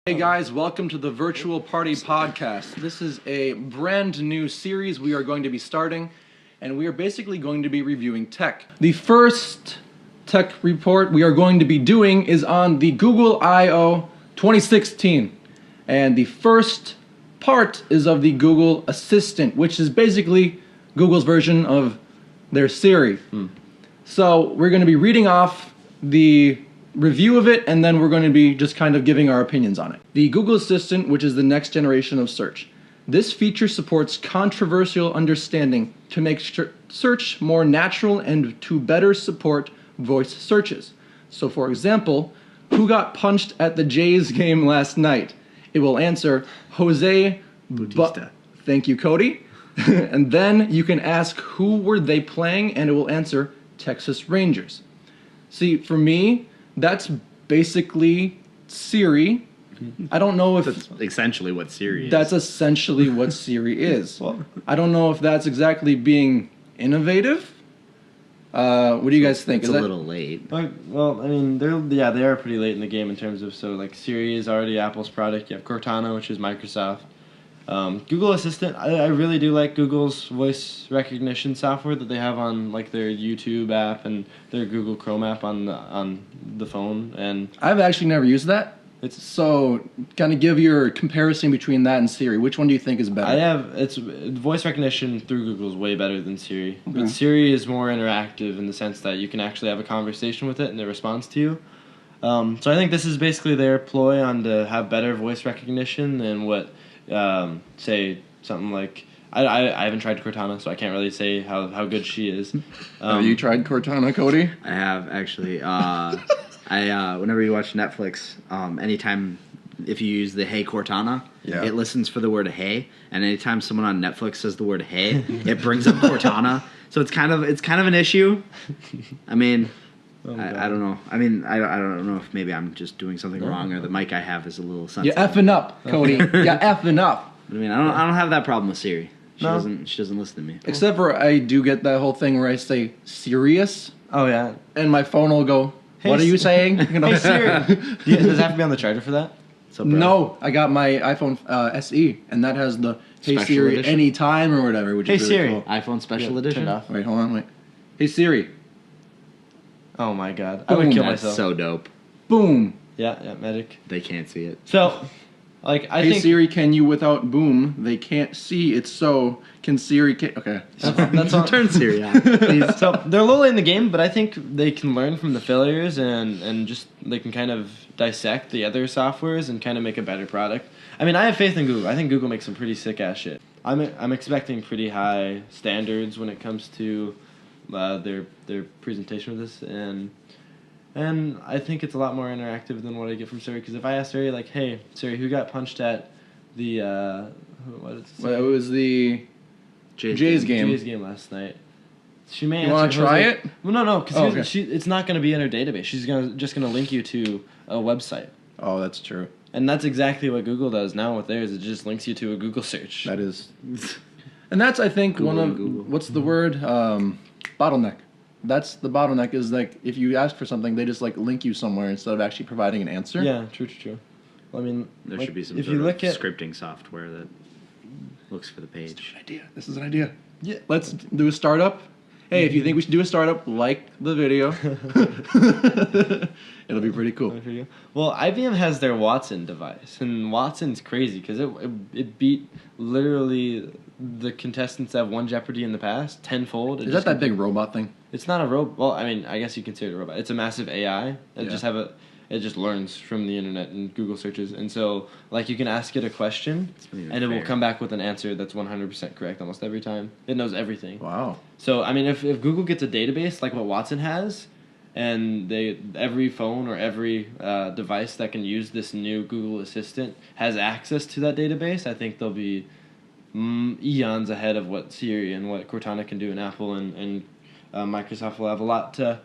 Hey guys, welcome to the Virtual Party Podcast. This is a brand new series we are going to be starting, and we are basically going to be reviewing tech. The first tech report we are going to be doing is on the Google I/O 2016, and the first part is of the Google Assistant, which is basically Google's version of their Siri. So we're going to be reading off the review of it, and then we're going to be just kind of giving our opinions on it. The Google Assistant, which is the next generation of search. This feature supports controversial understanding to make search more natural and to better support voice searches. So for example, who got punched at the Jays game last night? It will answer Jose Bautista. Thank you, Cody. And then you can ask who were they playing, and it will answer Texas Rangers. See, for me, that's basically Siri. I don't know if... That's essentially what Siri is. That's essentially what Siri is. Well, I don't know if that's exactly being innovative. What do you guys think? It's a little late. Well, I mean, they are pretty late in the game in terms of, so like Siri is already Apple's product. You have Cortana, which is Microsoft. Google Assistant, I really do like Google's voice recognition software that they have on like their YouTube app and their Google Chrome app on the phone. And I've actually never used that. So kind of give your comparison between that and Siri. Which one do you think is better? It's voice recognition through Google is way better than Siri. Okay. But Siri is more interactive in the sense that you can actually have a conversation with it and it responds to you. So I think this is basically their ploy on to have better voice recognition than what say something like I haven't tried Cortana, so I can't really say how good she is. Have you tried Cortana, Cody? I have actually. Whenever you watch Netflix, anytime if you use the Hey Cortana, it listens for the word hey, and anytime someone on Netflix says the word hey, it brings up Cortana. So it's kind of an issue. I mean. I don't know. I mean, I don't know if maybe I'm just doing something wrong or the mic I have is a little sensitive. You're effing up, Cody. You're effing up. I mean, I don't have that problem with Siri. She doesn't listen to me. Except for I do get that whole thing where I say serious. Oh yeah. And my phone will go, hey, what are you saying? You know? Hey Siri. Does it have to be on the charger for that? No, I got my iPhone SE, and that has the Hey Special Siri edition? anytime or whatever, which is really Siri. cool. iPhone Special Edition? Off. Wait, hold on, wait. Hey Siri. Oh my god. Boom. I would kill That's myself. so dope. Boom. Yeah, magic. They can't see it. So, like, I hey think... Siri, can you without boom? They can't see it, so can Siri... Okay. That's all. Turn Siri on, please. So, they're low in the game, but I think they can learn from the failures and just, they can kind of dissect the other softwares and kind of make a better product. I mean, I have faith in Google. I think Google makes some pretty sick-ass shit. I'm expecting pretty high standards when it comes to their presentation of this, and I think it's a lot more interactive than what I get from Siri. Because if I ask Siri, like, "Hey Siri, who got punched at the what is it? Well, it was the Jays game. Jays game last night." She may. You want to try it? Well, no, because okay. it's not going to be in her database. She's just gonna link you to a website. Oh, that's true. And that's exactly what Google does now with theirs. It just links you to a Google search. That is, and that's I think Google one of Google. What's the word? Bottleneck. That's the bottleneck. Is like if you ask for something, they just like link you somewhere instead of actually providing an answer. Yeah, true. Well, I mean, There like, should be some if sort you of look at scripting software that looks for the page. This is an idea. Yeah. Let's do a startup. Hey, if you think we should do a startup, like the video. It'll be pretty cool. Well, IBM has their Watson device, and Watson's crazy because it beat literally the contestants that have won Jeopardy in the past tenfold. Is that big robot thing? It's not a robot. Well, I mean, I guess you consider it a robot. It's a massive AI that it just learns from the internet and Google searches, and so like you can ask it a question, and it will come back with an answer that's 100% correct almost every time. It knows everything. Wow. So I mean, if Google gets a database like what Watson has, and every phone or every device that can use this new Google Assistant has access to that database, I think they'll be eons ahead of what Siri and what Cortana can do, and Apple and Microsoft will have a lot to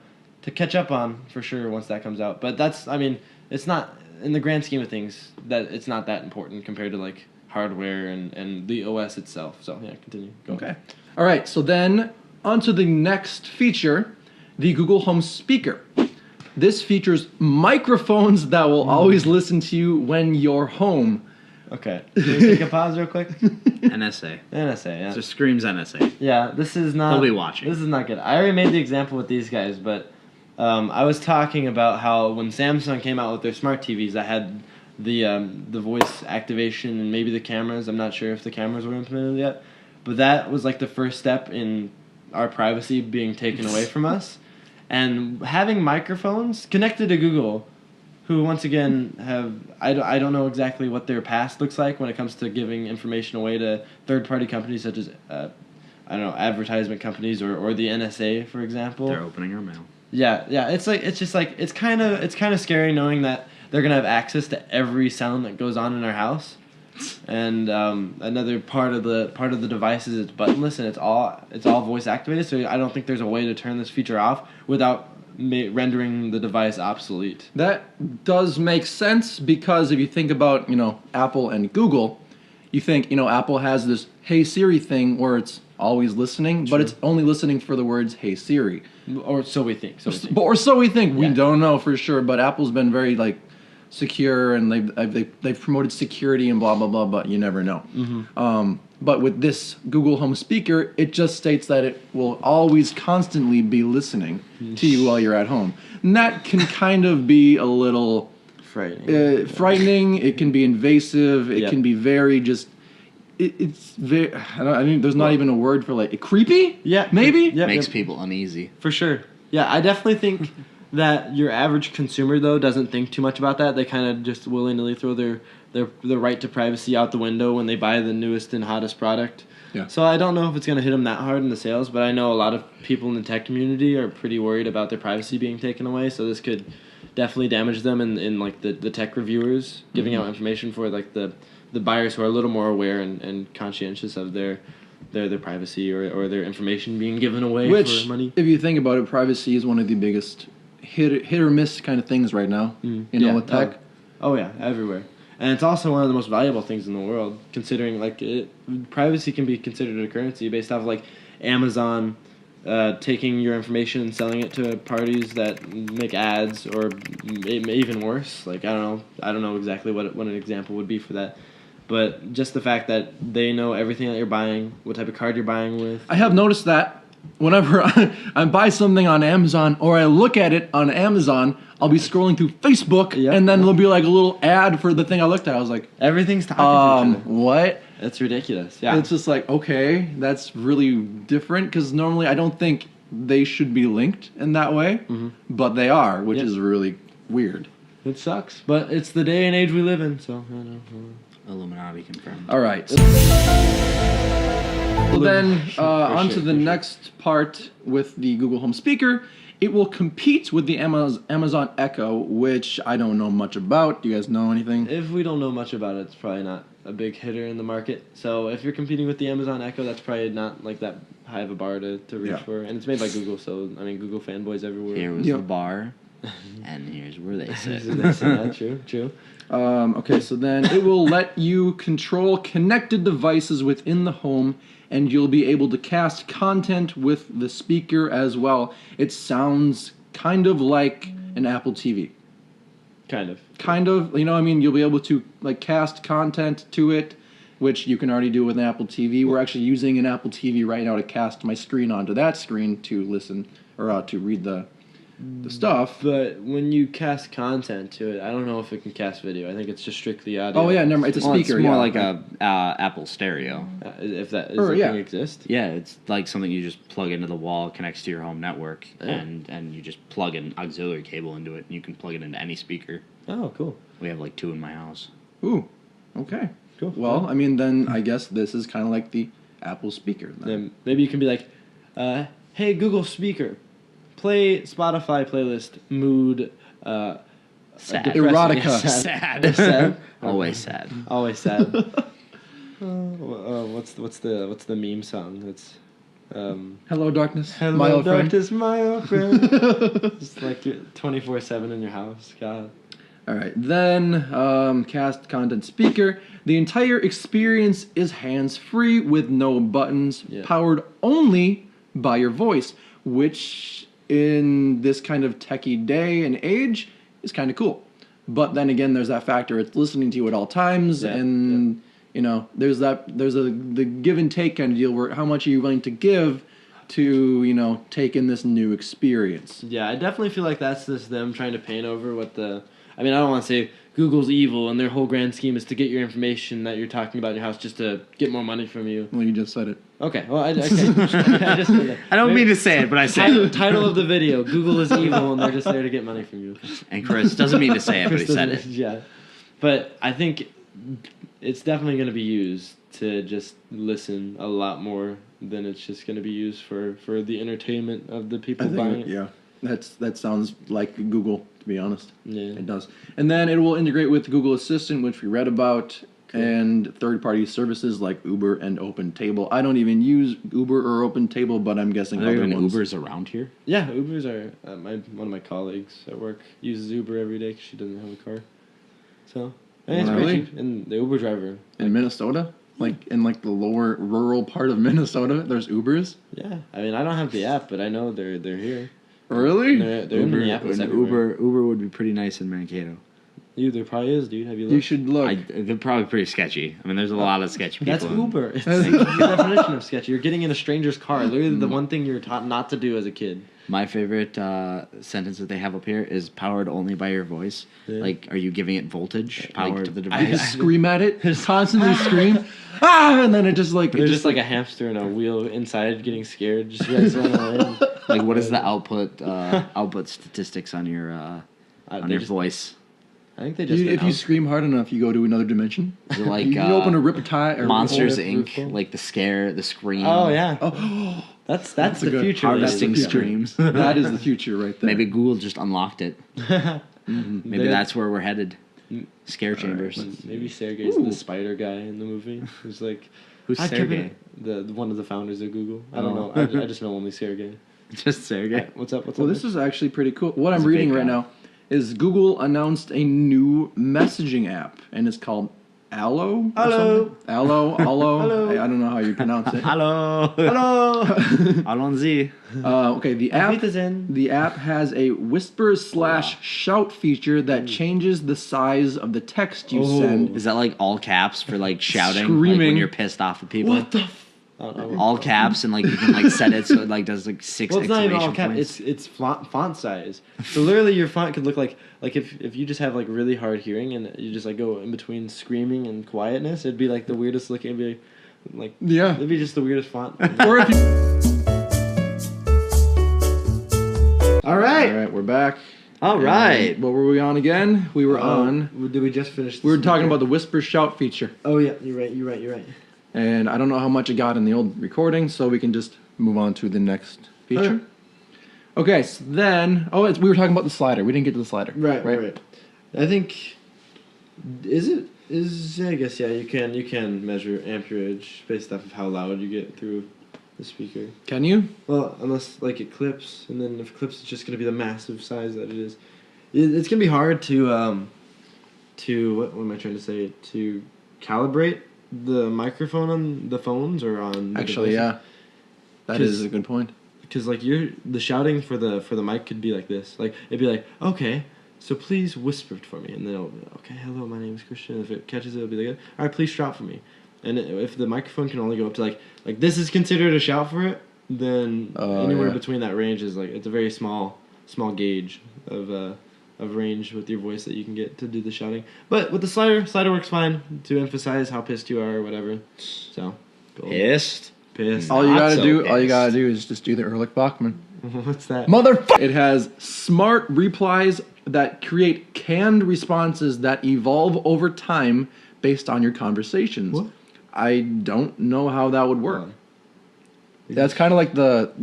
catch up on for sure once that comes out. But that's, I mean, it's not, in the grand scheme of things, that it's not that important compared to like hardware and the OS itself. So yeah, continue. Go Okay. All right. So then on to the next feature, the Google Home speaker. This features microphones that will always listen to you when you're home. Okay. Can we take a pause real quick? NSA. NSA, yeah. It just screams NSA. Yeah, this is not... They'll be watching. This is not good. I already made the example with these guys, but I was talking about how when Samsung came out with their smart TVs that had the voice activation and maybe the cameras. I'm not sure if the cameras were implemented yet. But that was like the first step in our privacy being taken away from us. And having microphones connected to Google, who once again have, I don't know exactly what their past looks like when it comes to giving information away to third-party companies such as, I don't know, advertisement companies or the NSA, for example. They're opening our mail. Yeah, it's kind of scary knowing that they're gonna have access to every sound that goes on in our house. And another part of the device is it's buttonless and it's all voice activated. So I don't think there's a way to turn this feature off without rendering the device obsolete. That does make sense because if you think about Apple and Google, you think Apple has this Hey Siri thing where it's always listening, but it's only listening for the words Hey Siri, or so we think. Or so we think. We Yeah. don't know for sure, but Apple's been very secure, and they've promoted security and blah blah blah, but you never know. Mm-hmm. But with this Google Home speaker, it just states that it will always constantly be listening to you while you're at home, and that can kind of be a little frightening. It can be invasive. It can be very just. It's very. I mean, there's not even a word for creepy. Yeah, maybe. Makes people uneasy. For sure. Yeah, I definitely think that your average consumer though doesn't think too much about that. They kind of just willy-nilly throw their right to privacy out the window when they buy the newest and hottest product. Yeah. So I don't know if it's going to hit them that hard in the sales, but I know a lot of people in the tech community are pretty worried about their privacy being taken away. So this could definitely damage them in the tech reviewers giving out information for the buyers who are a little more aware and conscientious of their privacy or their information being given away for money. If you think about it, privacy is one of the biggest hit or miss kind of things right now. With tech. Oh yeah, everywhere. And it's also one of the most valuable things in the world, considering privacy can be considered a currency based off Amazon taking your information and selling it to parties that make ads, or even worse. I don't know exactly what an example would be for that. But just the fact that they know everything that you're buying, what type of card you're buying with. I have noticed that whenever I buy something on Amazon or I look at it on Amazon, I'll be scrolling through Facebook and then there'll be a little ad for the thing I looked at. I was like, everything's talking to each other. What? It's ridiculous. Yeah. It's just okay, that's really different because normally I don't think they should be linked in that way, but they are, which is really weird. It sucks, but it's the day and age we live in, so I know. Illuminati confirmed. All right. Well, then, on to the next part with the Google Home speaker. It will compete with the Amazon Echo, which I don't know much about. Do you guys know anything? If we don't know much about it, it's probably not a big hitter in the market. So if you're competing with the Amazon Echo, that's probably not that high of a bar to reach for. And it's made by Google, so Google fanboys everywhere. Here was the bar, and here's where they sit. True. Okay, so then it will let you control connected devices within the home, and you'll be able to cast content with the speaker as well. It sounds kind of like an Apple TV. Kind of. You'll be able to cast content to it, which you can already do with an Apple TV. We're actually using an Apple TV right now to cast my screen onto that screen to listen or to read the stuff. But when you cast content to it, I don't know if it can cast video. I think it's just strictly audio. Oh yeah, never mind. It's a speaker. It's more like a Apple stereo. If that thing exists. Yeah, it's like something you just plug into the wall, connects to your home network, and you just plug an auxiliary cable into it, and you can plug it into any speaker. Oh, cool. We have 2 in my house. Ooh, okay. Cool. Well, then I guess this is kind of like the Apple speaker. Then maybe you can be like, hey Google speaker, play Spotify playlist mood. Sad. Erotica. Sad. Sad. Always sad. Always sad. What's the meme song? It's Hello Darkness. Hello my old Darkness, my old friend. It's 24/7 in your house. God. All right, then cast content speaker. The entire experience is hands-free with no buttons, powered only by your voice, which in this kind of techie day and age is kind of cool. But then again, there's that factor. It's listening to you at all times, and you know, there's the give and take kind of deal where how much are you willing to give to, you know, take in this new experience. Yeah, I definitely feel like that's just them trying to paint over what the... I mean, I don't want to say Google's evil and their whole grand scheme is to get your information that you're talking about in your house just to get more money from you. Well, you just said it. Okay, well, I just said that. I don't mean to say it, but I say it. Title of the video, Google is evil and they're just there to get money from you. And Chris doesn't mean to say it, but he said it. Yeah. But I think it's definitely going to be used to just listen a lot more than it's just going to be used for the entertainment of the people buying it. Yeah, that sounds like Google, to be honest. Yeah. It does. And then it will integrate with Google Assistant, which we read about, and third-party services like Uber and OpenTable. I don't even use Uber or OpenTable, but I'm guessing Are there other even ones. Ubers around here? Yeah, Ubers are... one of my colleagues at work uses Uber every day because she doesn't have a car. So, it's Really? pretty cheap. And the Uber driver... In Minnesota? Like, in like the lower rural part of Minnesota, there's Ubers? Yeah. I mean, I don't have the app, but I know they're here. Really? They're in Minneapolis everywhere. Uber would be pretty nice in Mankato. There probably is, dude. Have you looked? You should look. They're probably pretty sketchy. I mean, there's a lot of sketchy people. That's Uber. It's the definition of sketchy. You're getting in a stranger's car. Literally the one thing you're taught not to do as a kid. My favorite sentence that they have up here is powered only by your voice. Yeah. Like, are you giving it voltage? Power to the I device? just scream at it, constantly scream, and then it just like... There's just like a hamster in a wheel inside getting scared. Just runs around. Like, what is the output statistics on your voice? I think they just... if you scream hard enough, you go to another dimension. Is it like you open a Riptide or Monsters Ripple. Inc., like the scream. Oh, yeah. Oh, That's a the good future. harvesting That's the future. streams. that is the future right there. Maybe Google just unlocked it. Maybe that's where we're headed. Scare chambers. Maybe Sergey's the spider guy in the movie. Who's like... Who's Sergey? The one of the founders of Google. I don't know. I just know only Sergey. Just Sergey. What's up? Well, this is actually pretty cool. What I'm a reading fake right guy. now is Google announced a new messaging app, and it's called Allo. or Allo. something. Allo. Allo. I don't know how you pronounce it. Hello. Hello. Allons-y. Okay, the app. Wiedersehen. The app has a whisper/shout feature that changes the size of the text you send. Is that like all caps for like shouting? Like Screaming. when you're pissed off at people? What the? All caps, and like you can like set it so it like does like 6 Well, it's not even all exclamation cap. points. It's font size. So literally, your font could look like if you just have like really hard hearing and you just like go in between screaming and quietness, it'd be like the weirdest looking. It'd be like Yeah. it'd be just the weirdest font. Or if you... All right. All right, we're back. All right. What were we on again? We were on. Did we just finish? We were talking about the whisper shout feature. Oh yeah, you're right. And I don't know how much it got in the old recording, so we can just move on to the next feature. Okay, so then... we were talking about the slider. We didn't get to the slider. Right. I think... I guess, yeah, you can measure amperage based off of how loud you get through the speaker. Can you? Well, unless, like, it clips, and then if it clips, it's just going to be the massive size that it is. It's going to be hard to what am I trying to say? To calibrate the microphone on the phones or on the Actually, devices. yeah. That is a good point. Because like the shouting for the mic could be like this. Like it'd be like, okay, so please whisper it for me, and then it'll be, okay, hello, my name is Christian. If it catches it, it'll be like, all right, please shout for me. And if the microphone can only go up to like this is considered a shout for it, then anywhere between that range is like it's a very small gauge of range with your voice that you can get to do the shouting. But with the slider works fine to emphasize how pissed you are or whatever. So cool. Pissed. All you Not gotta so do, pissed. is just do the Ehrlich Bachman. What's that? Motherfucker! It has smart replies that create canned responses that evolve over time based on your conversations. What? I don't know how that would work. That's kind of like the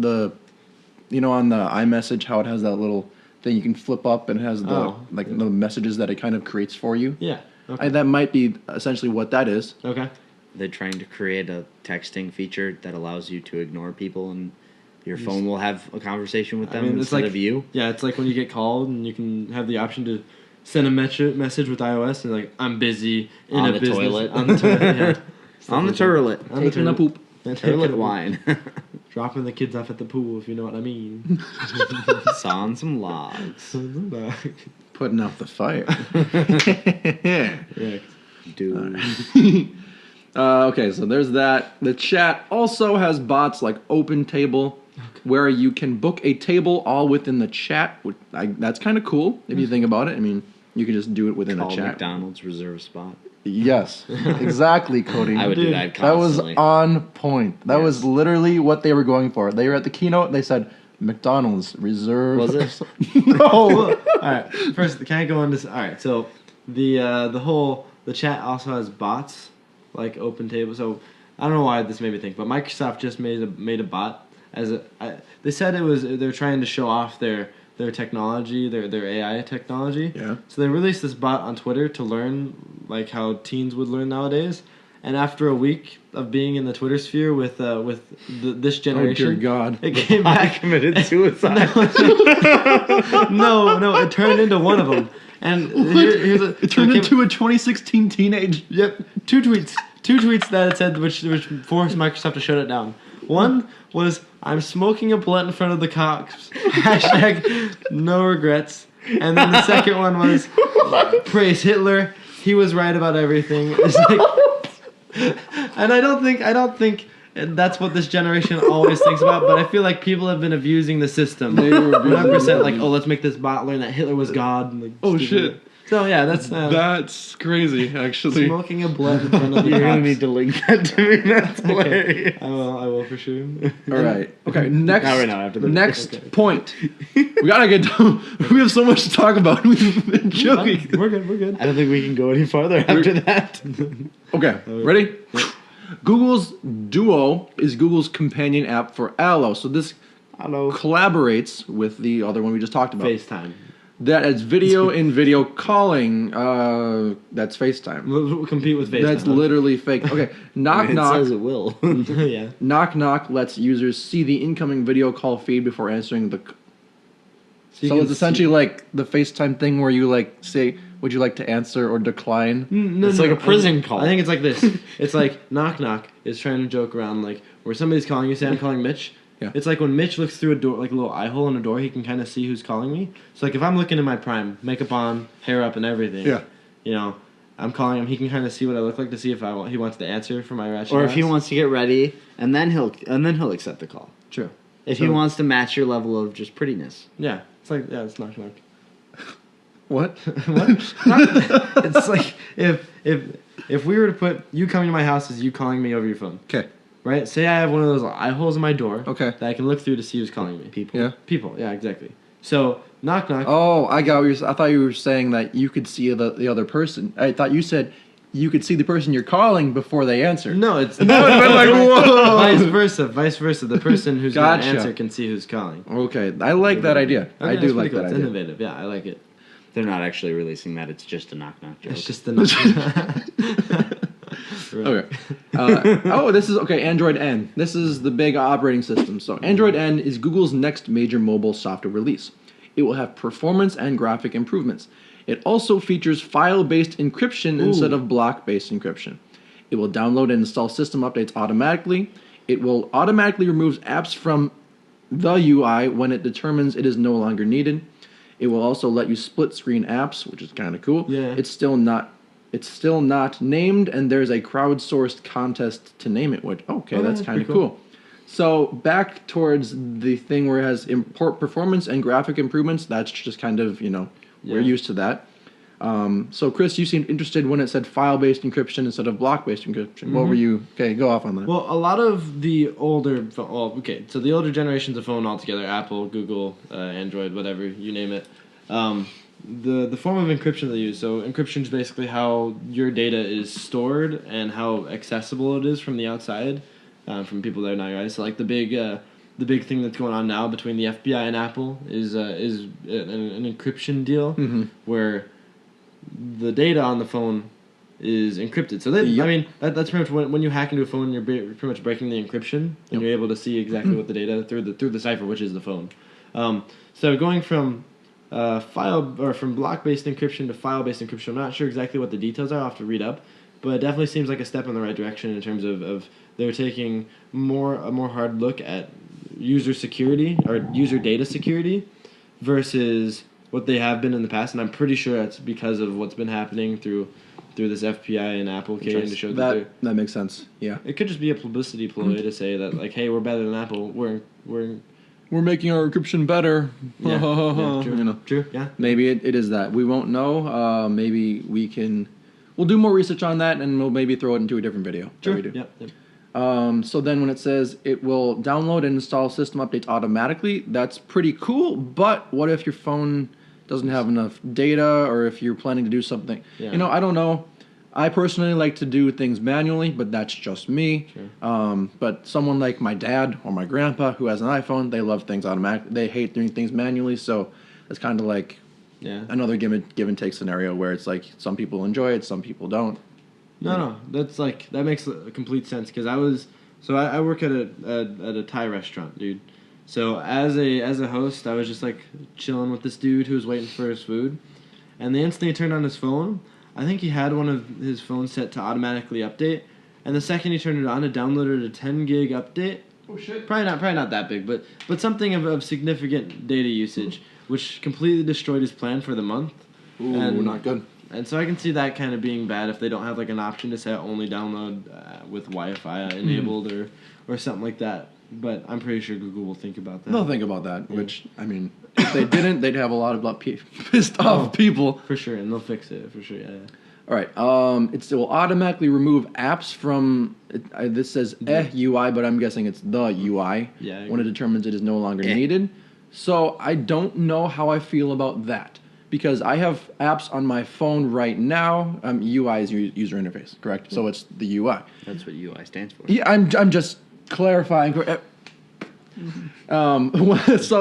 on the iMessage, how it has that little thing you can flip up and it has the the messages that it kind of creates for you. Yeah. Okay. That might be essentially what that is. Okay. They're trying to create a texting feature that allows you to ignore people, and your phone will have a conversation with them instead of you. Yeah, it's like when you get called and you can have the option to send a message with iOS and like I'm busy in On a the business toilet. on the toilet. Yeah. On the toilet. Taking a poop. Toilet wine. dropping the kids off at the pool, if you know what I mean. Sawing some logs. Putting out the fire. Yeah. Dude. Okay, so there's that. The chat also has bots like Open Table, where you can book a table all within the chat. That's kind of cool if you think about it. I mean, you can just do it within Call a chat. McDonald's reserve spot. Yes, exactly, Cody. I would do that That was constantly. on point. That was literally what they were going for. They were at the keynote. They said McDonald's reserve. Was it? No. All right. First, can I go on this? All right. So the chat also has bots like Open Table. So I don't know why this made me think, but Microsoft just made a bot they said they're trying to show off their technology, their AI technology. Yeah. So they released this bot on Twitter to learn like how teens would learn nowadays. And after a week of being in the Twitter sphere with this generation, Oh dear God! it came back. Committed suicide. No, it turned into one of them. And It turned into a 2016 teenage. Yep, two tweets that it said which forced Microsoft to shut it down. One was, "I'm smoking a blunt in front of the cops." Hashtag no regrets. And then the second one was, "Praise Hitler. He was right about everything." It's like, and I don't think that's what this generation always thinks about, but I feel like people have been abusing the system. They were 100% like, "Oh, let's make this bot learn that Hitler was God." And like, Oh, stupid. shit. So yeah, that's crazy, actually. smoking a blunt in front of the You're cops. gonna need to link that to me. That's hilarious. I will for sure. All right. Okay. Next. Not right now, after the- next Okay. point. We gotta get done. We have so much to talk about. We've been joking. We're good. I don't think we can go any farther after that. Okay. Ready? Google's Duo is Google's companion app for Allo. So this Hello. collaborates with the other one we just talked about. FaceTime. That is video in video calling. That's FaceTime. We'll compete with FaceTime. That's literally fake. Okay. Knock It knock. says it will. Yeah. Knock knock lets users see the incoming video call feed before answering the. you So can it's essentially like the FaceTime thing where you like say, "Would you like to answer or decline?" No, It's like a prison call. I think it's like this. It's like knock knock is trying to joke around like where somebody's calling you. Say I'm calling Mitch. Yeah. It's like when Mitch looks through a door, like a little eye hole in a door, he can kind of see who's calling me. So like if I'm looking in my prime, makeup on, hair up, and everything. Yeah. You know, I'm calling him. He can kind of see what I look like to see if he wants to answer for my ratchet. Or if he ass. wants to get ready, and then he'll accept the call. True. If he wants to match your level of just prettiness. Yeah. It's like it's knock knock. What? What? It's like if we were to put you coming to my house as you calling me over your phone, Okay. right? Say I have one of those eye holes in my door, Okay. that I can look through to see who's calling me. People. Yeah. People, yeah, exactly. So knock knock. Oh, I got what I thought you were saying that you could see the other person. I thought you said you could see the person you're calling before they answer. No, it's Like, whoa. Vice versa. The person who's Gotcha. going to answer can see who's calling. Okay, I like that idea. Okay, I do that's like pretty cool. that It's idea. innovative. Yeah, I like it. They're not actually releasing that. It's just a knock-knock joke. It's just the knock. Okay. This is okay. Android N. This is the big operating system. So Android N is Google's next major mobile software release. It will have performance and graphic improvements. It also features file-based encryption instead of block-based encryption. It will download and install system updates automatically. It will automatically remove apps from the UI when it determines it is no longer needed. It will also let you split screen apps, which is kind of cool. Yeah. It's still not named, and there's a crowdsourced contest to name it. Which that's that's kind of pretty cool. So back towards the thing where it has performance and graphic improvements. That's just kind of we're used to that. So Chris, you seemed interested when it said file-based encryption instead of block-based encryption. What were you? Okay, go off on that. Well, a lot of the older, so the older generations of phone altogether, Apple, Google, Android, whatever, you name it, the form of encryption they use. So encryption is basically how your data is stored and how accessible it is from the outside, from people that are not your eyes. So like the big thing that's going on now between the FBI and Apple is an encryption deal where the data on the phone is encrypted. So that's pretty much when you hack into a phone, you're pretty much breaking the encryption, and you're able to see exactly what the data through the cipher, which is the phone. So going from from block-based encryption to file-based encryption, I'm not sure exactly what the details are. I'll have to read up. but it definitely seems like a step in the right direction in terms of they're taking a more hard look at user security or user data security versus what they have been in the past, and I'm pretty sure that's because of what's been happening through this FPI and Apple case to show that makes sense. Yeah, it could just be a publicity ploy to say that like, hey, we're better than Apple. We're making our encryption better. Yeah, true. You know, True. Yeah. maybe it is that. We won't know. Maybe we'll do more research on that, and we'll maybe throw it into a different video. Sure. We do. Yep. So then when it says it will download and install system updates automatically, that's pretty cool. But what if your phone doesn't have enough data, or if you're planning to do something? Yeah. You know, I don't know. I personally like to do things manually, but that's just me. Sure. But someone like my dad or my grandpa who has an iPhone, they love things automatic. They hate doing things manually, so it's kind of like another give and take scenario where it's like some people enjoy it, some people don't. No, that's like that makes complete sense because I work at a Thai restaurant, dude. So as a host, I was just like chilling with this dude who was waiting for his food, and the instant he turned on his phone, I think he had one of his phones set to automatically update, and the second he turned it on, it downloaded a 10 gig update. Oh shit! Probably not that big, but something of significant data usage, which completely destroyed his plan for the month. Ooh, not good. And so I can see that kind of being bad if they don't have like an option to set only download with Wi-Fi enabled or something like that. But I'm pretty sure Google will think about that. They'll think about that. Yeah. Which, I mean, if they didn't, they'd have a lot of pissed off people. For sure, and they'll fix it for sure. Yeah. All right. It will automatically remove apps from. This says UI, but I'm guessing it's the UI. Yeah. When it determines it is no longer needed. So I don't know how I feel about that. Because I have apps on my phone right now. UI is user interface, correct? So it's the UI. That's what UI stands for. Yeah, I'm just clarifying. So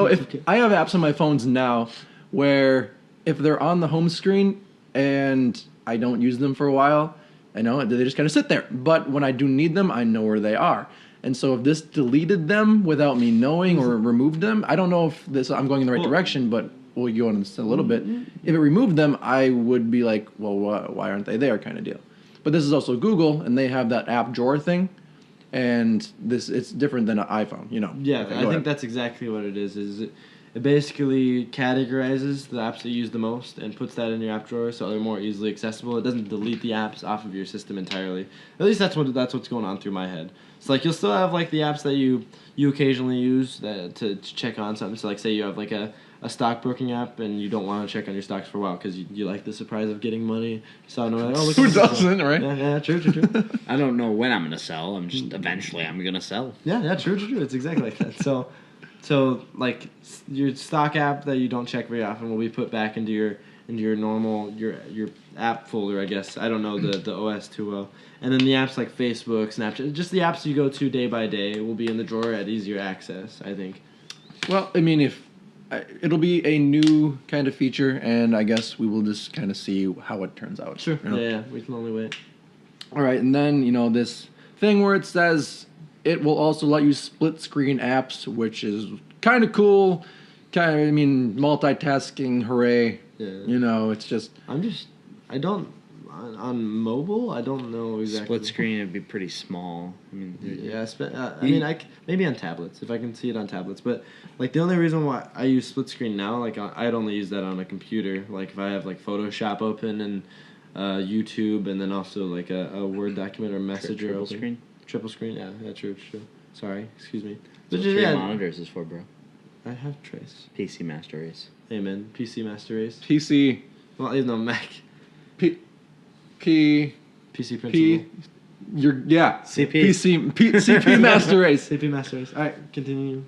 if I have apps on my phones now, where if they're on the home screen and I don't use them for a while, I know they just kind of sit there. But when I do need them, I know where they are. And so if this deleted them without me knowing or removed them, I don't know if I'm going in the right direction, but we'll go on a little bit. If it removed them, I would be like, well, why aren't they there kind of deal. But this is also Google, and they have that app drawer thing, and it's different than an iPhone, you know. Yeah, okay, I think that's exactly what it is. It basically categorizes the apps that you use the most and puts that in your app drawer so they're more easily accessible. It doesn't delete the apps off of your system entirely. At least that's what's going on through my head. So like you'll still have like the apps that you occasionally use to check on something. So like say you have like a stockbroking app and you don't want to check on your stocks for a while because you like the surprise of getting money. You saw no, like, oh, look. Who doesn't, right? Yeah, true. I don't know when I'm gonna sell. I'm just eventually I'm gonna sell. Yeah, true. It's exactly like that. So like your stock app that you don't check very often will be put back into your normal your app folder, I guess. I don't know the OS too well. And then the apps like Facebook, Snapchat, just the apps you go to day by day will be in the drawer at easier access, I think. Well, I mean, it'll be a new kind of feature, and I guess we will just kind of see how it turns out. Sure. You know? Yeah, we can only wait. All right, and then, this thing where it says it will also let you split screen apps, which is kind of cool. Multitasking, hooray. Yeah. It's just... On mobile, I don't know exactly. Split screen would be pretty small. I mean, maybe on tablets if I can see it on tablets. But like the only reason why I use split screen now, like I'd only use that on a computer. Like if I have like Photoshop open and YouTube, and then also like a Word document or Messenger triple open. screen. Triple screen, yeah, true. Sorry, excuse me. That's what three monitors is for, bro. I have Trace. PC Master Race. Amen. PC Master Race. PC. Well, no Mac. PC principal. CP Master Race. CP Master Race. All right, continue.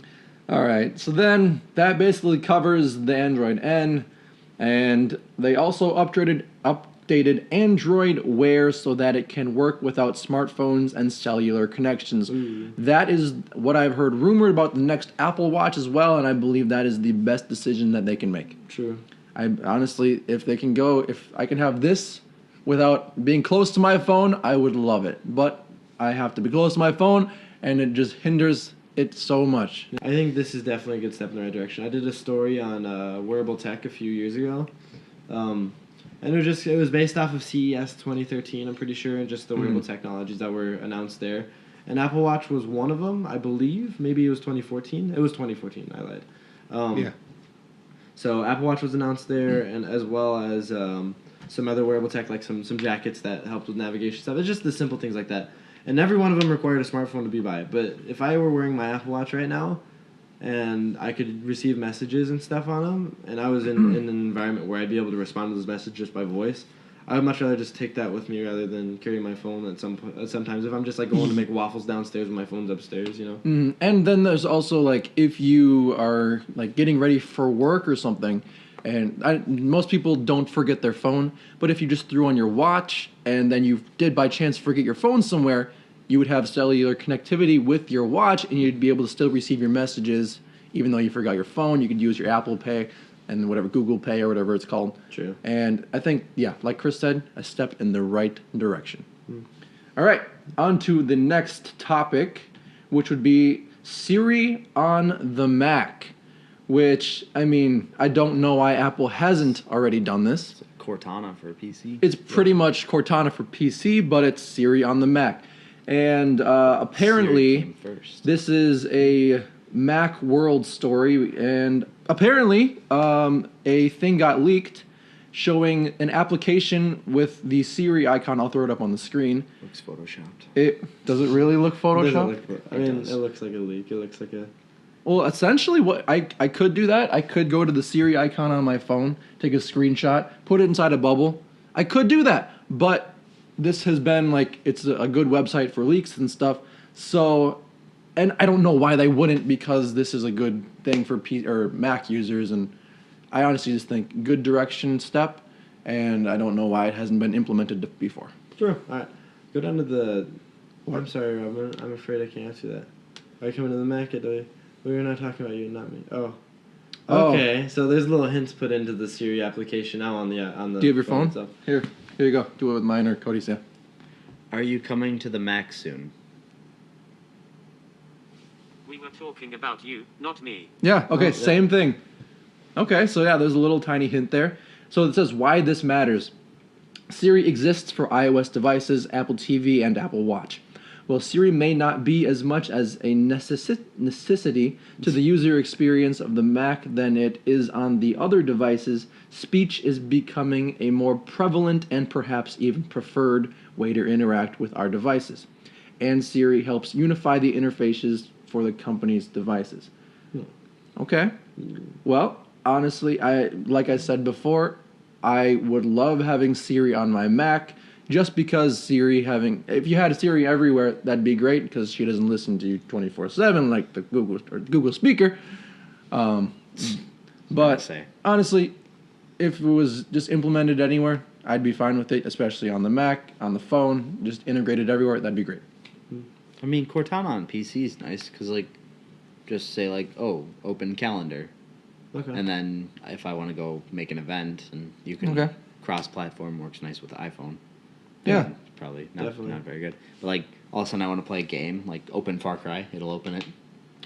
All right, so then that basically covers the Android N, and they also updated Android Wear so that it can work without smartphones and cellular connections. Ooh. That is what I've heard rumored about the next Apple Watch as well, and I believe that is the best decision that they can make. True. I honestly, if I can have this without being close to my phone, I would love it. But I have to be close to my phone, and it just hinders it so much. I think this is definitely a good step in the right direction. I did a story on wearable tech a few years ago. And it was based off of CES 2013, I'm pretty sure, and just the wearable technologies that were announced there. And Apple Watch was one of them, I believe. Maybe it was 2014. It was 2014, I lied. Yeah. So Apple Watch was announced there, and as well as some other wearable tech, like some jackets that helped with navigation stuff. It's just the simple things like that. And every one of them required a smartphone to be by. But if I were wearing my Apple Watch right now, and I could receive messages and stuff on them, and I was in an environment where I'd be able to respond to those messages just by voice, I would much rather just take that with me rather than carry my phone sometimes if I'm just like going to make waffles downstairs and my phone's upstairs, you know. And then there's also like if you are like getting ready for work or something, and most people don't forget their phone, but if you just threw on your watch and then you did by chance forget your phone somewhere, you would have cellular connectivity with your watch, and you'd be able to still receive your messages even though you forgot your phone. You could use your Apple Pay and whatever, Google Pay or whatever it's called. True. And I think, yeah, like Chris said, a step in the right direction. All right, on to the next topic, which would be Siri on the Mac, which, I mean, I don't know why Apple hasn't already done this. Cortana for PC. It's pretty much Cortana for PC, but it's Siri on the Mac. And apparently, this is a Mac World story, and apparently a thing got leaked showing an application with the Siri icon. I'll throw it up on the screen. Looks photoshopped. Does it really look photoshopped? It looks like a leak. It looks like a... Well, essentially, what I could do that. I could go to the Siri icon on my phone, take a screenshot, put it inside a bubble. I could do that, but this has been like, it's a good website for leaks and stuff. So, and I don't know why they wouldn't, because this is a good thing for Mac users, and I honestly just think good direction step, and I don't know why it hasn't been implemented before. Sure. All right. Go down to the... I'm sorry, Rob. I'm afraid I can't answer that. Are you coming to the Mac? We were not talking about you, not me. Oh. Okay, so there's little hints put into the Siri application now on the Do you have your phone? Itself. Here you go. Do it with mine or Cody's, yeah. Are you coming to the Mac soon? We were talking about you, not me. Yeah, okay, same thing. Okay, so yeah, there's a little tiny hint there. So it says why this matters. Siri exists for iOS devices, Apple TV, and Apple Watch. While Siri may not be as much as a necessity to the user experience of the Mac than it is on the other devices, speech is becoming a more prevalent and perhaps even preferred way to interact with our devices. And Siri helps unify the interfaces for the company's devices. Okay. Well, honestly, like I said before, I would love having Siri on my Mac, just because if you had a Siri everywhere, that'd be great, because she doesn't listen to you 24/7 like the Google speaker. But honestly, if it was just implemented anywhere, I'd be fine with it, especially on the Mac, on the phone, just integrated everywhere. That'd be great. I mean, Cortana on PC is nice because, like, just say, like, oh, open calendar. Okay. And then if I want to go make an event, and you can cross-platform, works nice with the iPhone. Yeah. Probably not very good. But, like, all of a sudden I want to play a game, like open Far Cry, it'll open it.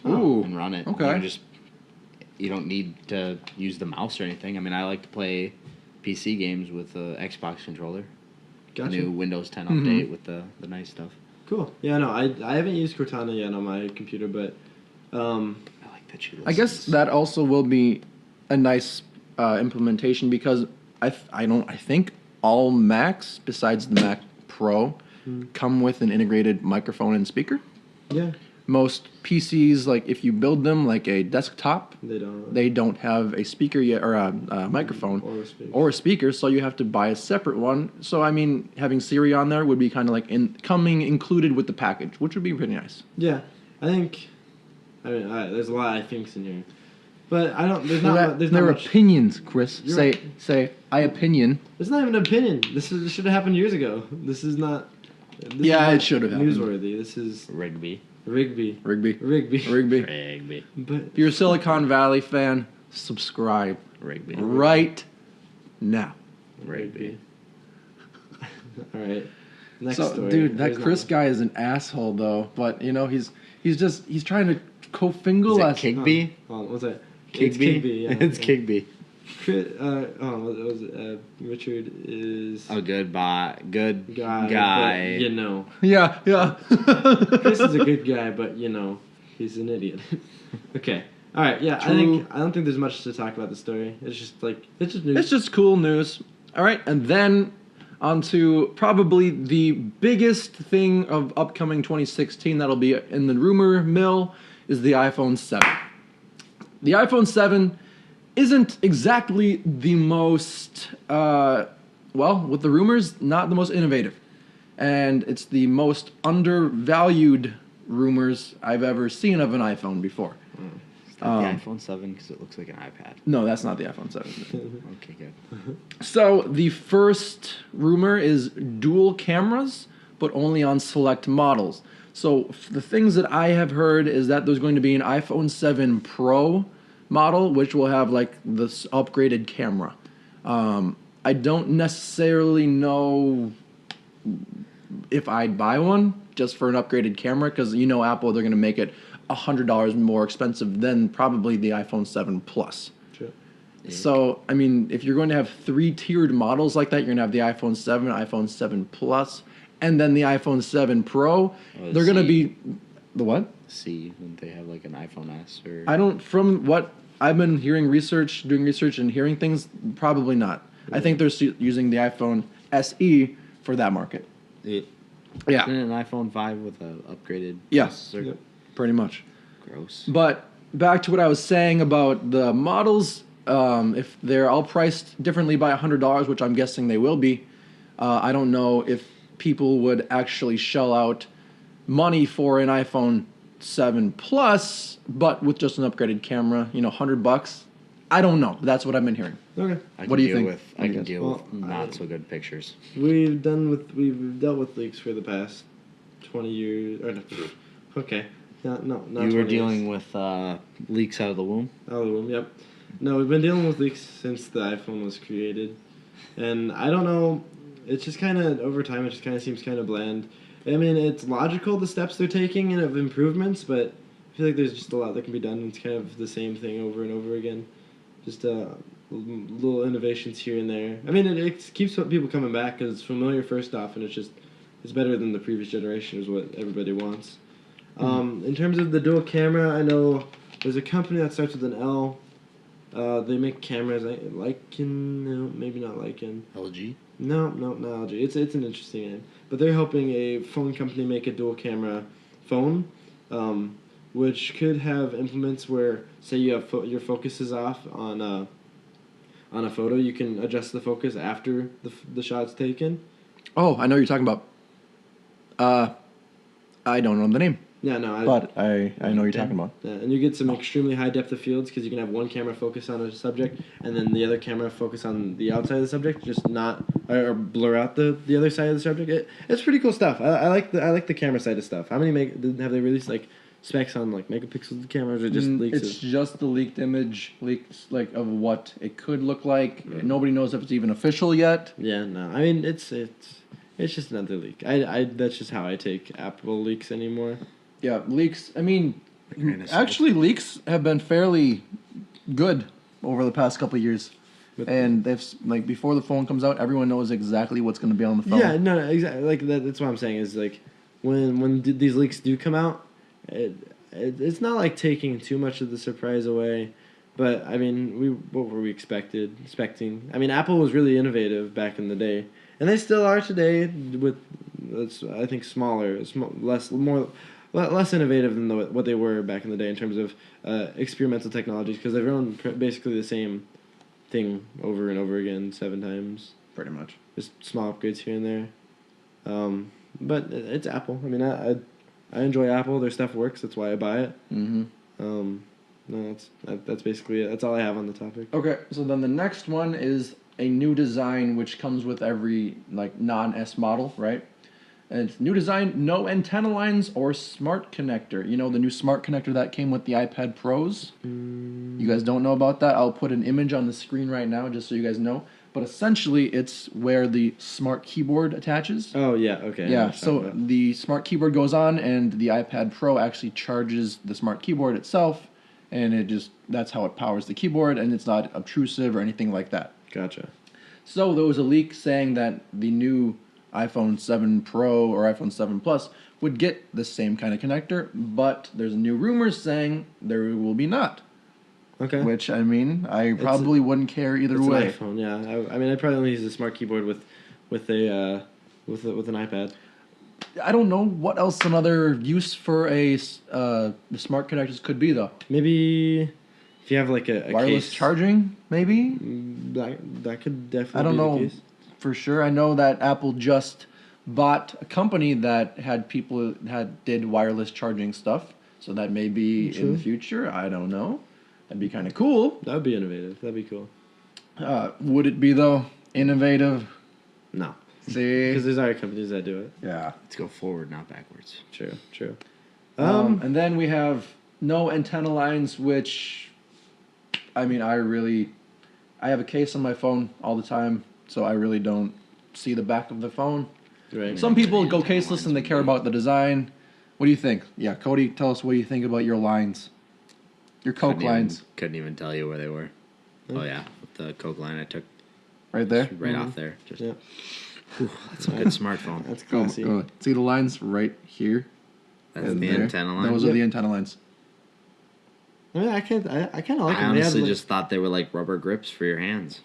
Ooh. And run it. Okay. You don't need to use the mouse or anything. I mean, I like to play PC games with the Xbox controller. Gotcha. New Windows 10 update with the nice stuff. Cool. Yeah, no, I haven't used Cortana yet on my computer, but I like that she listens. I guess that also will be a nice implementation, because I think all Macs besides the Mac Pro come with an integrated microphone and speaker. Yeah. Most PCs, like if you build them like a desktop, they don't have a speaker yet, or a microphone or a speaker, so you have to buy a separate one. So I mean, having Siri on there would be kind of like included with the package, which would be pretty nice. Yeah, I mean, there's a lot of things in here, but I don't. There's not much. Opinions, Chris. Say I opinion. It's not even an opinion. This should have happened years ago. This is not. It should have happened. Newsworthy. This is Rigby. Rigby. But if you're a Silicon Valley fan, subscribe. Rigby. Right now. Rigby. All right. Next so, story. Dude, that Chris guy is an asshole, though. But you know, he's trying to co-fingle us. Kigby? What's that? Kigby. It's Kigby. Yeah. It's Kigby. Richard is A good guy. guy. But, you know, Yeah, yeah. Chris is a good guy, but you know, he's an idiot. Okay. All right. Yeah. True. I don't think there's much to talk about the story. It's just news. It's just cool news. All right, and then on to probably the biggest thing of upcoming 2016 that'll be in the rumor mill is the iPhone 7. The iPhone 7 isn't exactly the most, with the rumors, not the most innovative. And it's the most undervalued rumors I've ever seen of an iPhone before. Is that the iPhone 7 because it looks like an iPad? No, that's not the iPhone 7. Okay, good. So the first rumor is dual cameras, but only on select models. So the things that I have heard is that there's going to be an iPhone 7 Pro model, which will have like this upgraded camera. I don't necessarily know if I'd buy one just for an upgraded camera, because you know Apple, they're going to make it $100 more expensive than probably the iPhone 7 Plus. Sure. So, I mean, if you're going to have 3-tiered models like that, you're going to have the iPhone 7, iPhone 7 Plus, and then the iPhone 7 Pro. They're going to be... The what? C, wouldn't they have like an iPhone S or... I don't... From what I've been doing research and hearing things, probably not. I think they're using the iPhone SE for that market. Yeah. Yeah. Isn't it an iPhone 5 with an upgraded Yeah. processor? Yep. Pretty much. Gross. But back to what I was saying about the models, if they're all priced differently by $100, which I'm guessing they will be, I don't know if people would actually shell out money for an iPhone 7 Plus, but with just an upgraded camera, $100. I don't know. That's what I've been hearing. Okay. What do you think? I can deal Well, with not so good pictures. We've dealt with leaks for the past 20 years. Or no, okay. Not You 20 were dealing years. with leaks out of the womb? Out of the womb, yep. No, we've been dealing with leaks since the iPhone was created. And I don't know, it's just kind of, over time, it just kind of seems kind of bland. I mean, it's logical, the steps they're taking and of improvements, but I feel like there's just a lot that can be done. It's kind of the same thing over and over again. Just little innovations here and there. I mean, it keeps people coming back because it's familiar first off, and it's better than the previous generation is what everybody wants. In terms of the dual camera, I know there's a company that starts with an L. They make cameras. Maybe not Lycan. LG? No, not LG. It's an interesting name. But they're helping a phone company make a dual camera phone, which could have implements where, say, you have your focus is off on a photo, you can adjust the focus after the shot's taken. Oh, I know what you're talking about. I don't know the name. Yeah, no. But I know what you're talking about. Yeah, and you get some extremely high depth of fields because you can have one camera focus on a subject and then the other camera focus on the outside of the subject, just not or blur out the other side of the subject. It's pretty cool stuff. I like the camera side of stuff. How many have they released like specs on like megapixels of the cameras or just leaks? It's just the leaked leaks like of what it could look like. Nobody knows if it's even official yet. Yeah, no. I mean, it's just another leak. I that's just how I take Apple leaks anymore. Yeah, leaks. I mean, grain of actually, leaks have been fairly good over the past couple of years. And they've like before the phone comes out, everyone knows exactly what's going to be on the phone. Yeah, no, exactly. Like that's what I'm saying is like when these leaks do come out, it's not like taking too much of the surprise away. But I mean, what were we expecting? I mean, Apple was really innovative back in the day, and they still are today. With I think less innovative than what they were back in the day in terms of experimental technologies, because they've run basically the same thing over and over again 7 times. Pretty much. Just small upgrades here and there. But it's Apple. I mean, I enjoy Apple. Their stuff works. That's why I buy it. Mm-hmm. No, that's basically it. That's all I have on the topic. Okay, so then the next one is a new design which comes with every like non-S model, right? And it's new design, no antenna lines or smart connector. You know, the new smart connector that came with the iPad Pros? You guys don't know about that? I'll put an image on the screen right now just so you guys know. But essentially, it's where the smart keyboard attaches. Oh, yeah, okay. Yeah, so the smart keyboard goes on, and the iPad Pro actually charges the smart keyboard itself, and that's how it powers the keyboard, and it's not obtrusive or anything like that. Gotcha. So there was a leak saying that the new iPhone 7 Pro or iPhone 7 Plus would get the same kind of connector, but there's new rumors saying there will be not. Okay. Which, I mean, I probably wouldn't care either It's way. an iPhone, yeah. I mean, I'd probably only use a smart keyboard with an iPad. I don't know what else another use for the smart connectors could be, though. Maybe if you have like a Wireless case, charging, maybe? that could definitely I don't be know the case. for sure. I know that Apple just bought a company that did wireless charging stuff, so that may be in the future. I don't know. That'd be kind of cool. That would be innovative. That'd be cool. Would it be though innovative? No. See, Because there's other companies that do it. yeah. Let's go forward, not backwards. True. And then we have no antenna lines, which, I mean, I have a case on my phone all the time, so I really don't see the back of the phone. Right. Some people go caseless and they care about the design. What do you think? Yeah, Cody, tell us what you think about your lines. Your Coke lines. Couldn't even tell you where they were. Oh yeah, with the Coke line I took Right there? right off there. Just, Yeah. whew, that's a good smartphone. That's Go, classy. go. See the lines right here? That's and the there? antenna line. Those are the antenna lines. I mean, I kind of like I them. They honestly add, like, just thought they were like rubber grips for your hands.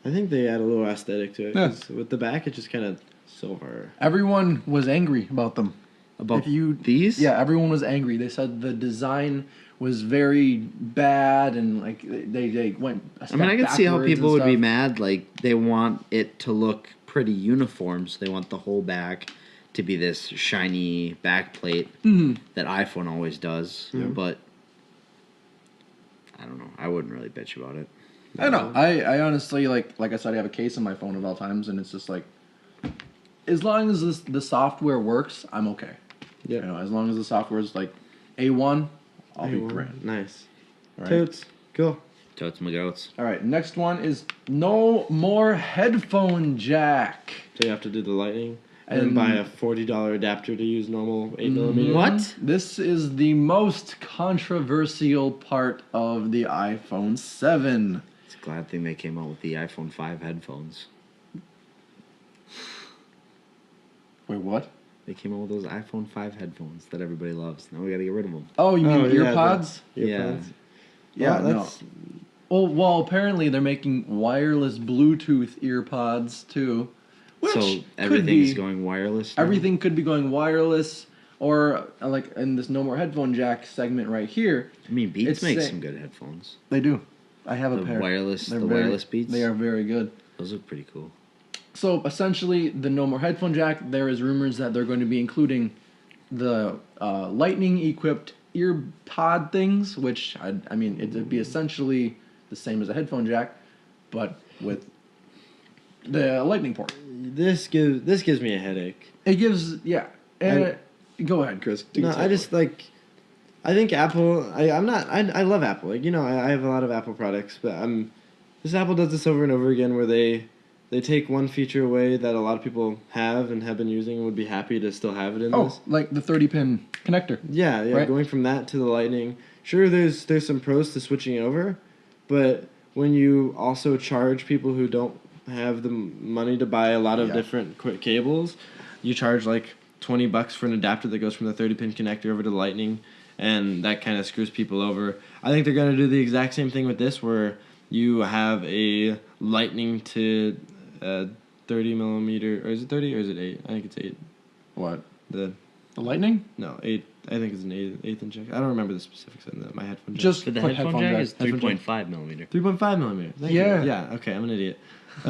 I think they add a little aesthetic to it. Yeah. 'Cause with the back, it's just kind of silver. Everyone was angry about them. About these? Yeah, everyone was angry. They said the design was very bad and like they went a step I mean, I can see how backwards people and would be stuff. mad. Like, they want it to look pretty uniform, so they want the whole back to be this shiny back plate that iPhone always does. But I don't know. I wouldn't really bitch about it. I know. I honestly like I said, I have a case on my phone at all times, and it's just like, as long as the software works, I'm okay. Yeah. You know, as long as the software is like A1, I'll be grand. Nice. All right. Totes. Cool. Totes my goats. All right. Next one is no more headphone jack. So you have to do the lightning and then And- buy a $40 adapter to use normal 8mm. What? This is the most controversial part of the iPhone 7. It's a glad thing they came out with the iPhone 5 headphones. Wait, what? They came out with those iPhone 5 headphones that everybody loves. Now we gotta get rid of them. Oh, you mean yeah, earpods? Earpods. Yeah, Well, no. Well, apparently they're making wireless Bluetooth earpods too. Which So could everything's be, going wireless now? everything could be going wireless, or like in this no more headphone jack segment right here. I mean, Beats It's makes say- some good headphones. They do. I have a The pair. wireless- They're the wireless Beats? They are very good. Those look pretty cool. So essentially, the no more headphone jack. There is rumors that they're going to be including the lightning equipped ear pod things, which I mean it'd be essentially the same as a headphone jack, but with the lightning port. This gives me a headache. It gives go ahead, Chris. No, I just like. I think Apple. I love Apple. Like, you know, I have a lot of Apple products, but this Apple does this over and over again where they take one feature away that a lot of people have and have been using and would be happy to still have it in this. Like the 30-pin connector. Yeah, Right. Going from that to the Lightning. Sure, there's some pros to switching over, but when you also charge people who don't have the money to buy a lot of different quick cables, you charge like $20 for an adapter that goes from the 30-pin connector over to the Lightning, and that kind of screws people over. I think they're going to do the exact same thing with this, where you have a Lightning to 30 millimeter, or is it 30 or is it 8? I think it's 8. What? The lightning? No, 8. I think it's an 8th inch jack. I don't remember the specifics on my headphone jack. Just But the put headphone jack is headphone jack. 3.5 millimeter. 3.5 millimeter. Thank Yeah. you. Yeah. Okay, I'm an idiot.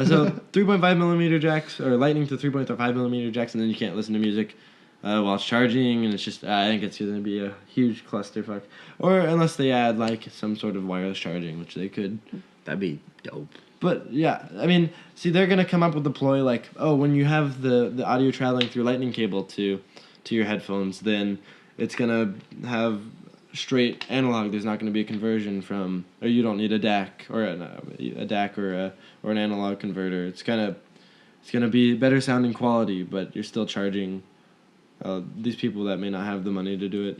So 3.5 millimeter jacks, or Lightning to 3.5 millimeter jacks, and then you can't listen to music while it's charging, and it's just I think it's going to be a huge clusterfuck. Or unless they add like some sort of wireless charging, which they could. That'd be dope. But yeah, I mean, see, they're gonna come up with a ploy like, oh, when you have the audio traveling through Lightning cable to your headphones, then it's gonna have straight analog. There's not gonna be a conversion from, or you don't need a DAC or a DAC or an analog converter. It's gonna be better sounding quality, but you're still charging these people that may not have the money to do it.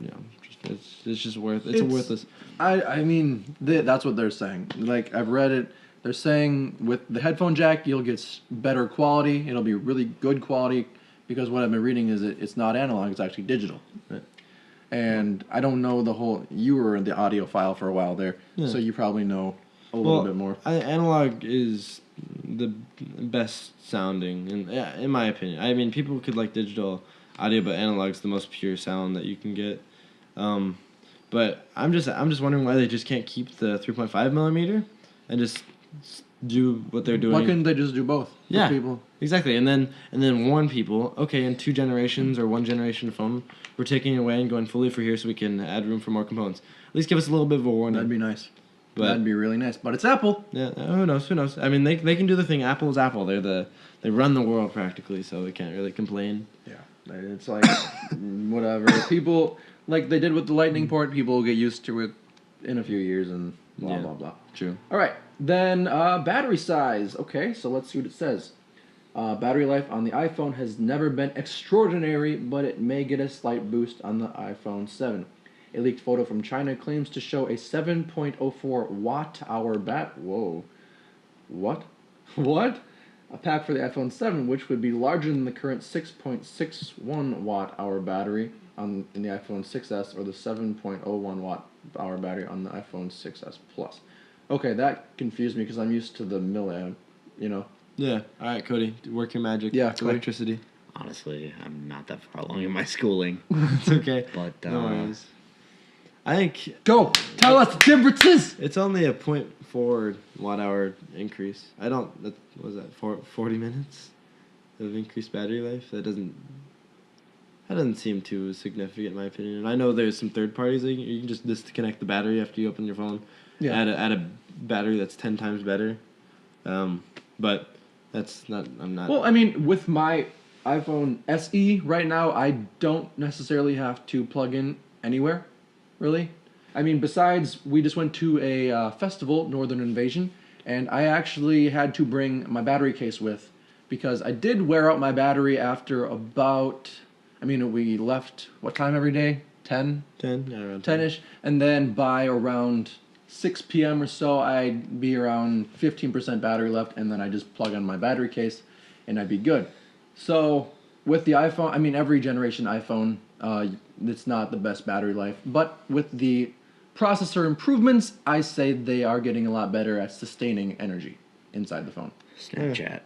You know, just It's just it's a worthless. I mean, that's what they're saying. Like, I've read it. They're saying with the headphone jack, you'll get better quality. It'll be really good quality because what I've been reading is it's not analog. It's actually digital. Right. And I don't know the whole. You were in the audio file for a while there, so you probably know a little bit more. Analog is the best sounding, in my opinion. I mean, people could like digital audio, but analog's the most pure sound that you can get. But I'm just wondering why they just can't keep the 3.5 millimeter and just do what they're doing. Why couldn't they just do both? Yeah, people? Exactly. And then warn people, okay, in 2 generations or 1 generation of phone, we're taking it away and going fully for here so we can add room for more components. At least give us a little bit of a warning. That'd be nice. But, that'd be really nice. But it's Apple. Yeah, who knows? I mean, they can do the thing. Apple is Apple. They run the world practically, so they can't really complain. Yeah, it's like whatever. People, like they did with the Lightning port, people will get used to it in a few years and blah, blah, blah. True. All right. Then battery size. Okay, so let's see what it says. Battery life on the iPhone has never been extraordinary, but it may get a slight boost on the iPhone 7. A leaked photo from China claims to show a 7.04 watt-hour Whoa. What? What? A pack for the iPhone 7, which would be larger than the current 6.61 watt-hour battery in the iPhone 6s or the 7.01 watt-hour battery on the iPhone 6s Plus. Okay, that confused me because I'm used to the milliamp, Yeah. All right, Cody, work your magic. Yeah, It's Cody. electricity. Honestly, I'm not that far along in my schooling. It's okay. But No worries. I think Go! Tell us the differences! it's only a 0.4 watt-hour increase. What was that, 40 minutes of increased battery life? That doesn't seem too significant in my opinion. And I know there's some third parties that you can just disconnect the battery after you open your phone. Yeah. Add a battery that's 10 times better. But that's not. I'm not. Well, I mean, with my iPhone SE right now, I don't necessarily have to plug in anywhere, really. I mean, besides, we just went to a festival, Northern Invasion, and I actually had to bring my battery case with because I did wear out my battery after about, we left, what time every day? 10? 10? Yeah, around 10-ish. And then by around 6 p.m. or so, I'd be around 15% battery left, and then I just plug on my battery case, and I'd be good. So with the iPhone, every generation iPhone, it's not the best battery life, but with the processor improvements, I say they are getting a lot better at sustaining energy inside the phone. Snapchat.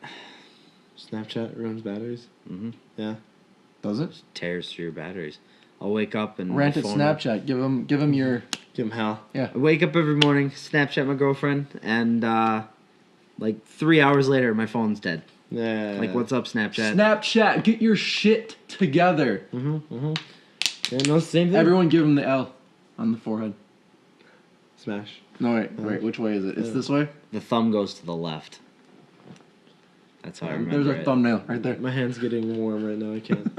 Snapchat ruins batteries. Mm-hmm. Yeah. Does it? Tears through your batteries. I'll wake up and Rant my at phone. Snapchat. Give them your. Give him hell. Yeah. I wake up every morning, Snapchat my girlfriend, and like 3 hours later, my phone's dead. Yeah. Like, what's up, Snapchat? Snapchat, get your shit together. Yeah, no, same thing. Everyone give him the L on the forehead. Smash. No, wait, which way is it? It's this way? The thumb goes to the left. That's how I remember There's our thumbnail right there. My hand's getting warm right now. I can't.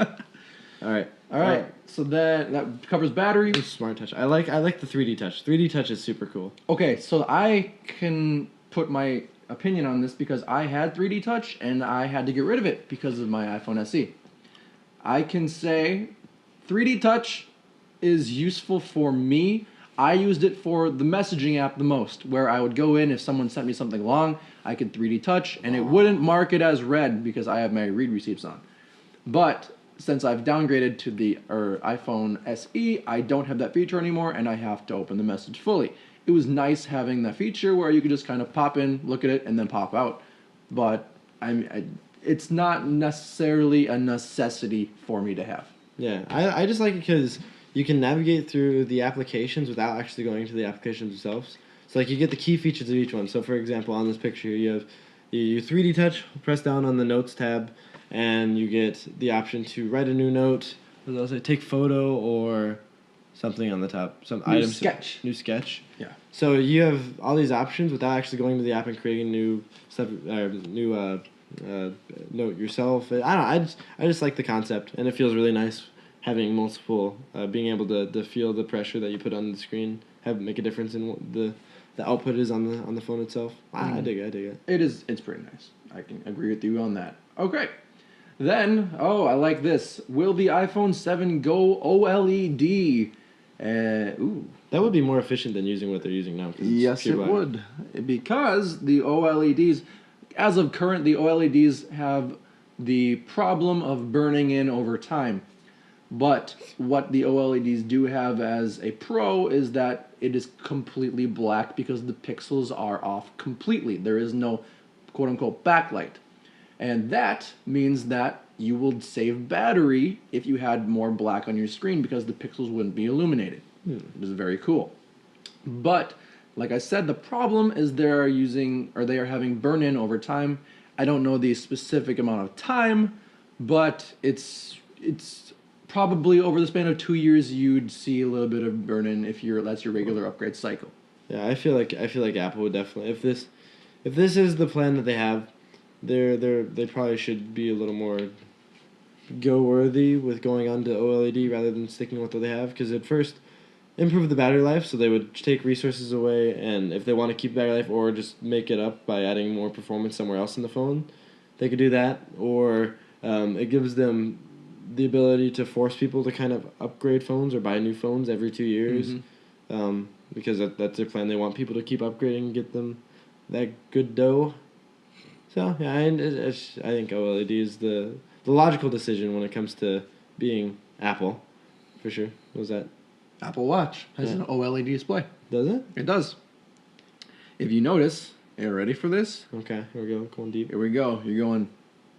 All right. So that covers battery. Smart touch. I like the 3D touch. 3D touch is super cool. Okay, so I can put my opinion on this because I had 3D touch and I had to get rid of it because of my iPhone SE. I can say 3D touch is useful for me. I used it for the messaging app the most, where I would go in if someone sent me something long, I could 3D touch, and it wouldn't mark it as read because I have my read receipts on. But since I've downgraded to the iPhone SE, I don't have that feature anymore, and I have to open the message fully. It was nice having that feature where you could just kind of pop in, look at it, and then pop out. But it's not necessarily a necessity for me to have. Yeah, I just like it because you can navigate through the applications without actually going to the applications themselves. So like you get the key features of each one. So for example, on this picture here, you have your 3D touch. Press down on the Notes tab, and you get the option to write a new note. What else? Take photo or something on the top. Some New items. sketch. New sketch. Yeah. So you have all these options without actually going to the app and creating new stuff, note yourself. I just like the concept, and it feels really nice having multiple, being able to feel the pressure that you put on the screen, make a difference in what the output is on the phone itself. I dig it. It's pretty nice. I can agree with you on that. Okay. Then, I like this. Will the iPhone 7 go OLED? Ooh. That would be more efficient than using what they're using now. 'Cause it's Yes, pure it black. would. Because the OLEDs, as of current, the OLEDs have the problem of burning in over time. But what the OLEDs do have as a pro is that it is completely black because the pixels are off completely. There is no quote-unquote backlight. And that means that you will save battery if you had more black on your screen because the pixels wouldn't be illuminated. It is very cool. But like I said, the problem is they are having burn-in over time. I don't know the specific amount of time, but it's probably over the span of 2 years you'd see a little bit of burn-in if that's your regular upgrade cycle. Yeah, I feel like Apple would definitely, if this is the plan that they have, they probably should be a little more go-worthy with going on to OLED rather than sticking with what they have. Because at first, improve the battery life, so they would take resources away, and if they want to keep battery life or just make it up by adding more performance somewhere else in the phone, they could do that. Or it gives them the ability to force people to kind of upgrade phones or buy new phones every 2 years, because that's their plan. They want people to keep upgrading and get them that good dough. So yeah, I think OLED is the logical decision when it comes to being Apple, for sure. What was that? Apple Watch has an OLED display. Does it? It does. If you notice, are you ready for this? Okay, here we go, going deep. Here we go. You're going,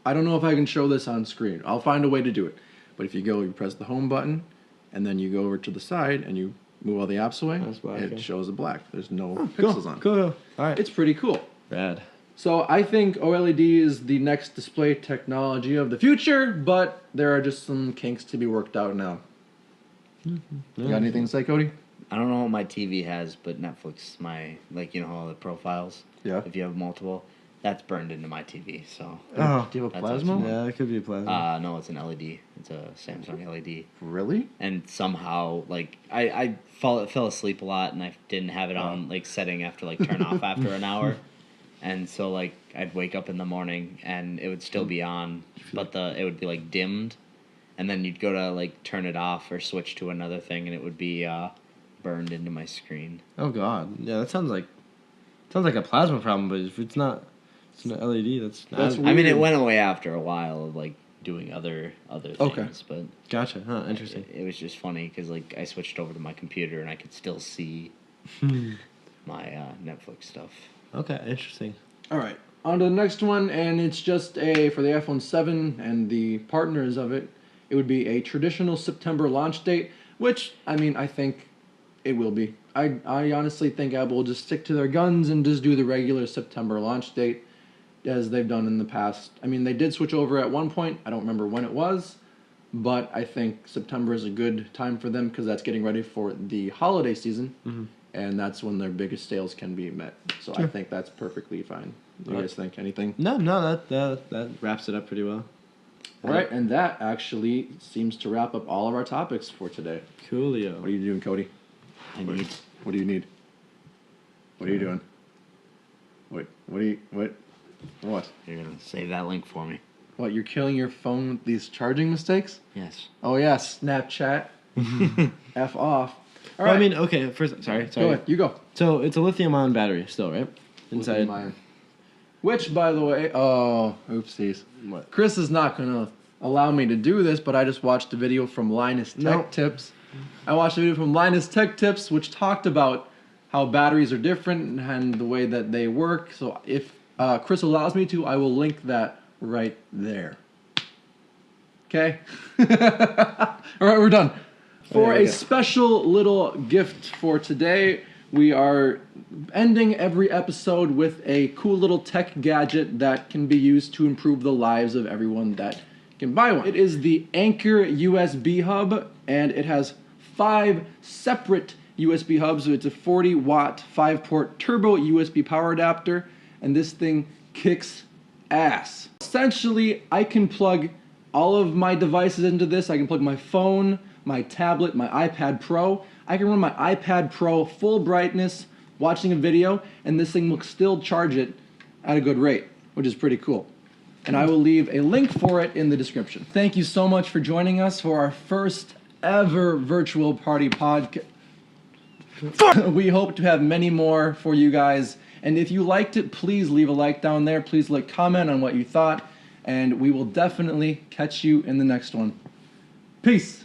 I don't know if I can show this on screen. I'll find a way to do it. But if you press the home button, and then you go over to the side, and you move all the apps away, That's black, it okay. shows a black. There's no pixels on it. Cool. All right. It's pretty cool. Rad. So I think OLED is the next display technology of the future, but there are just some kinks to be worked out now. You got anything to say, Cody? I don't know what my TV has, but Netflix, all the profiles. Yeah. If you have multiple, that's burned into my TV. So. Oh. Do you have a That's plasma? actually- Yeah, it could be a plasma. No, it's an LED. It's a Samsung LED. Really? And somehow, I fell asleep a lot, and I didn't have it on setting after turn off after an hour, and so I'd wake up in the morning and it would still be on, but it would be dimmed, and then you'd go to turn it off or switch to another thing, and it would be burned into my screen. Oh God. Yeah, that sounds like a plasma problem, but if it's not an LED. That's I mean, it went away after a while of doing other things, Okay. but Gotcha. Huh. Interesting. it was just funny because I switched over to my computer and I could still see my Netflix stuff. Okay. Interesting. All right. On to the next one, and it's just for the iPhone 7 and the partners of it, it would be a traditional September launch date, which, I think it will be. I honestly think Apple will just stick to their guns and just do the regular September launch date as they've done in the past. They did switch over at one point. I don't remember when it was, but I think September is a good time for them because that's getting ready for the holiday season, and that's when their biggest sales can be met. So I think that's perfectly fine. You guys think anything? No, that wraps it up pretty well. All right, and that actually seems to wrap up all of our topics for today. Coolio. What are you doing, Cody? What do you need? What are you doing? What? What? You're gonna save that link for me. What? You're killing your phone with these charging mistakes? Yes. Oh yeah, Snapchat. F off. All Well, right. okay. First, sorry. Go ahead. You go. So it's a lithium-ion battery still, right? Inside. Lithium-ion. Which, by the way, oopsies. What? Chris is not gonna allow me to do this, but I just watched a video from Linus Tech Nope. Tips. I watched a video from Linus Tech Tips, which talked about how batteries are different and the way that they work. So if Chris allows me to, I will link that right there. Okay? All right, we're done. For a special little gift for today, we are ending every episode with a cool little tech gadget that can be used to improve the lives of everyone that can buy one. It is the Anchor USB hub, and it has 5 separate USB hubs. So it's a 40-watt, 5-port turbo USB power adapter, and this thing kicks ass. Essentially, I can plug all of my devices into this. I can plug my phone, my tablet, my iPad Pro. I can run my iPad Pro full brightness, watching a video, and this thing will still charge it at a good rate, which is pretty cool. And I will leave a link for it in the description. Thank you so much for joining us for our first ever virtual party podcast. We hope to have many more for you guys. And if you liked it, please leave a like down there. Please comment on what you thought. And we will definitely catch you in the next one. Peace.